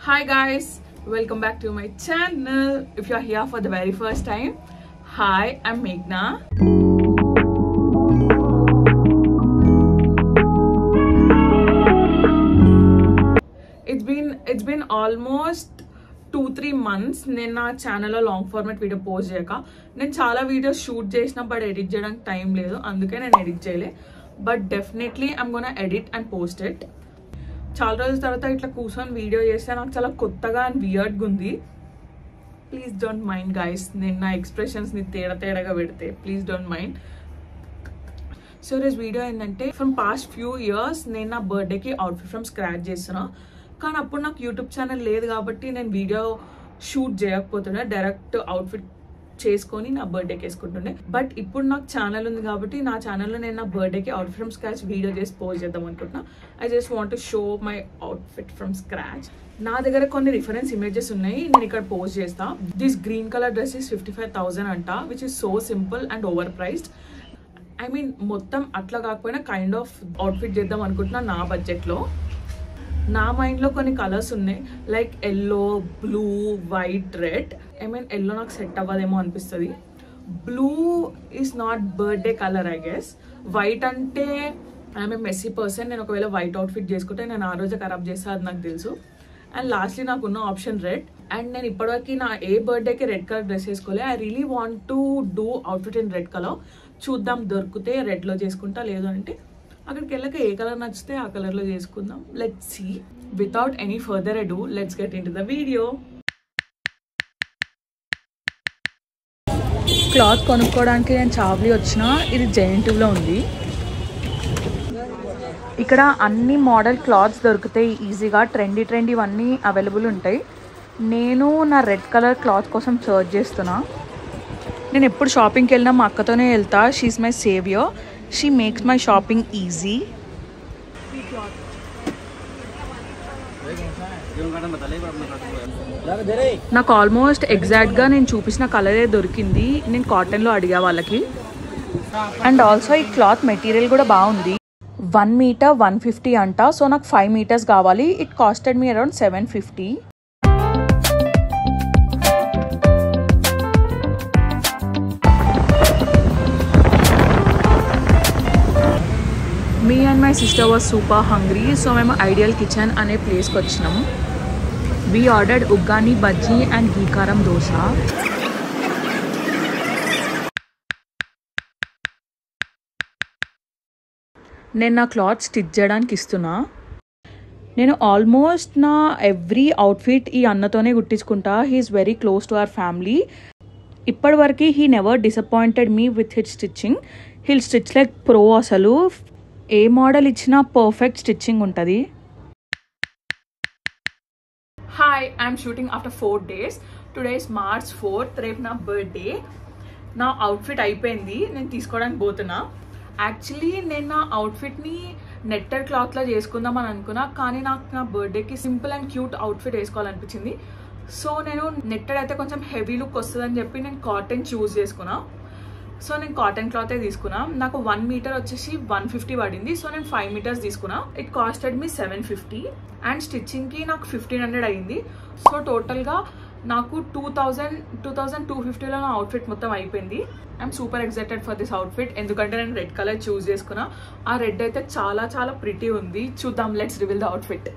Hi guys, welcome back to my channel. If you are here for the very first time, hi, I'm Meghna. It's been almost 2-3 months నేను నా ఛానల్లో long format video post చేయక నేను చాలా videos shoot చేసిన but edit చేయడానికి time లేదు, అందుకే నేను ఎడిట్ చేయలే. But definitely I'm gonna edit and post it. చాలా రోజుల తర్వాత ఇట్లా కూర్చొని వీడియో చేస్తే నాకు చాలా కొత్తగా అండ్ వియర్డ్గా ఉంది. ప్లీజ్ డోంట్ మైండ్ గైస్, నేను నా ఎక్స్ప్రెషన్స్ని తేడాగా పెడితే ప్లీజ్ డోంట్ మైండ్. సో ఈరోజు వీడియో ఏంటంటే ఫ్రమ్ పాస్ట్ ఫ్యూ ఇయర్స్ నేను నా బర్త్డేకి అవుట్ఫిట్ ఫ్రమ్ స్క్రాచ్ చేస్తున్నా. కానీ అప్పుడు నాకు యూట్యూబ్ ఛానల్ లేదు కాబట్టి నేను వీడియో షూట్ చేయకపోతుండే, డైరెక్ట్ అవుట్ఫిట్ చేసుకొని నా బర్త్డేకి వేసుకుంటుండే. బట్ ఇప్పుడు నాకు ఛానల్ ఉంది కాబట్టి నా ఛానల్లో నేను నా బర్త్డేకి అవుట్ఫిట్ ఫ్రమ్ స్క్రాచ్ వీడియో చేసి పోస్ట్ చేద్దాం అనుకుంటున్నా. I just want to show my outfit from scratch. నా దగ్గర కొన్ని రిఫరెన్స్ ఇమేజెస్ ఉన్నాయి, నేను ఇక్కడ పోస్ట్ చేస్తా. This green colour dress is 55,000 అంట, which is so simple and over priced. I mean మొత్తం అట్లా కాకపోయినా కైండ్ ఆఫ్ అవుట్ఫిట్ చేద్దాం అనుకుంటున్నా నా బడ్జెట్లో. నా మైండ్లో కొన్ని కలర్స్ ఉన్నాయి, like yellow, blue, white, red. I mean yellow నాకు సెట్ అవ్వదేమో అనిపిస్తుంది. Blue is not birthday colour I guess. White అంటే ఐఎమ్ ఏ మెస్సీ పర్సన్, నేను ఒకవేళ వైట్ అవుట్ఫిట్ చేసుకుంటే నేను ఆ రోజు ఖరాబ్ చేస్తా, అది నాకు తెలుసు. అండ్ లాస్ట్లీ నాకు ఉన్న ఆప్షన్ రెడ్. అండ్ నేను ఇప్పటివరకు నా ఏ బర్త్డేకి రెడ్ కలర్ డ్రెస్ వేసుకోలే. I really want to do outfit in red colour. చూద్దాం, దొరికితే రెడ్లో చేసుకుంటా, లేదు అంటే అక్కడికి వెళ్ళక ఏ కలర్ నచ్చితే ఆ కలర్లో చేసుకుందాం. Let's see. Without any further ado let's get in to the video. Cloth కొనుక్కోవడానికి నేను చావ్లీ వచ్చిన, ఇది జెయింటివ్లో ఉంది. ఇక్కడ అన్ని మోడల్ క్లాత్స్ దొరుకుతాయి ఈజీగా, ట్రెండీ అన్నీ అవైలబుల్ ఉంటాయి. నేను నా రెడ్ కలర్ క్లాత్ కోసం సర్చ్ చేస్తున్నా. నేను ఎప్పుడు షాపింగ్కి వెళ్ళినా మా అక్కతోనే వెళ్తా. She is my saviour, she makes my shopping easy. నాకు ఆల్మోస్ట్ ఎగ్జాక్ట్గా నేను చూపించిన కలరే దొరికింది. నేను కాటన్లో అడిగా వాళ్ళకి. అండ్ ఆల్సో ఈ క్లాత్ మెటీరియల్ కూడా బాగుంది. 1 మీటర్ 150 అంట. సో నాకు 5 మీటర్స్ కావాలి. It costed me around 750. Me and my sister was super hungry. So మేము ఐడియల్ కిచెన్ అనే ప్లేస్కి వచ్చినాం. We ordered uggani bajji and గీకారం దోశ. నేను నా క్లాత్ స్టిచ్ చేయడానికి ఇస్తున్నా. నేను ఆల్మోస్ట్ నా ఎవ్రీ అవుట్ఫిట్ ఈ అన్నతోనే కుట్టించుకుంటా. He's very close to our family. ఇప్పటివరకు he never disappointed me with his stitching. He'll stitch like pro. అసలు ఏ మోడల్ ఇచ్చినా పర్ఫెక్ట్ స్టిచ్చింగ్ ఉంటుంది. Hi, I'm shooting after 4 days. Today is March 4th. రేపు నా బర్త్డే. నా అవుట్ఫిట్ అయిపోయింది, నేను తీసుకోవడానికి పోతున్నా. యాక్చువల్లీ నేను నా అవుట్ఫిట్ని నెట్టెడ్ క్లాత్లో చేసుకుందాం అని అనుకున్నా, కానీ నాకు నా బర్త్డేకి సింపుల్ అండ్ క్యూట్ అవుట్ఫిట్ వేసుకోవాలనిపించింది. సో నేను నెట్టెడ్ అయితే కొంచెం హెవీ లుక్ వస్తుందని చెప్పి నేను కాటన్ చూస్ చేసుకున్నా. సో నేను కాటన్ క్లాతే తీసుకున్నా. నాకు 1 మీటర్ వచ్చేసి 150 పడింది. సో నేను 5 మీటర్స్ తీసుకున్నా. It costed me 750. అండ్ స్టిచ్చింగ్కి నాకు 1500 అయింది. సో టోటల్గా నాకు 2250లో నా అవుట్ఫిట్ మొత్తం అయిపోయింది. I'm super excited for this outfit, ఎందుకంటే నేను రెడ్ కలర్ చూస్ చేసుకున్నా. ఆ రెడ్ అయితే చాలా ప్రిటీ ఉంది. చూద్దాం, లెట్స్ రివీల్ ద అవుట్ఫిట్.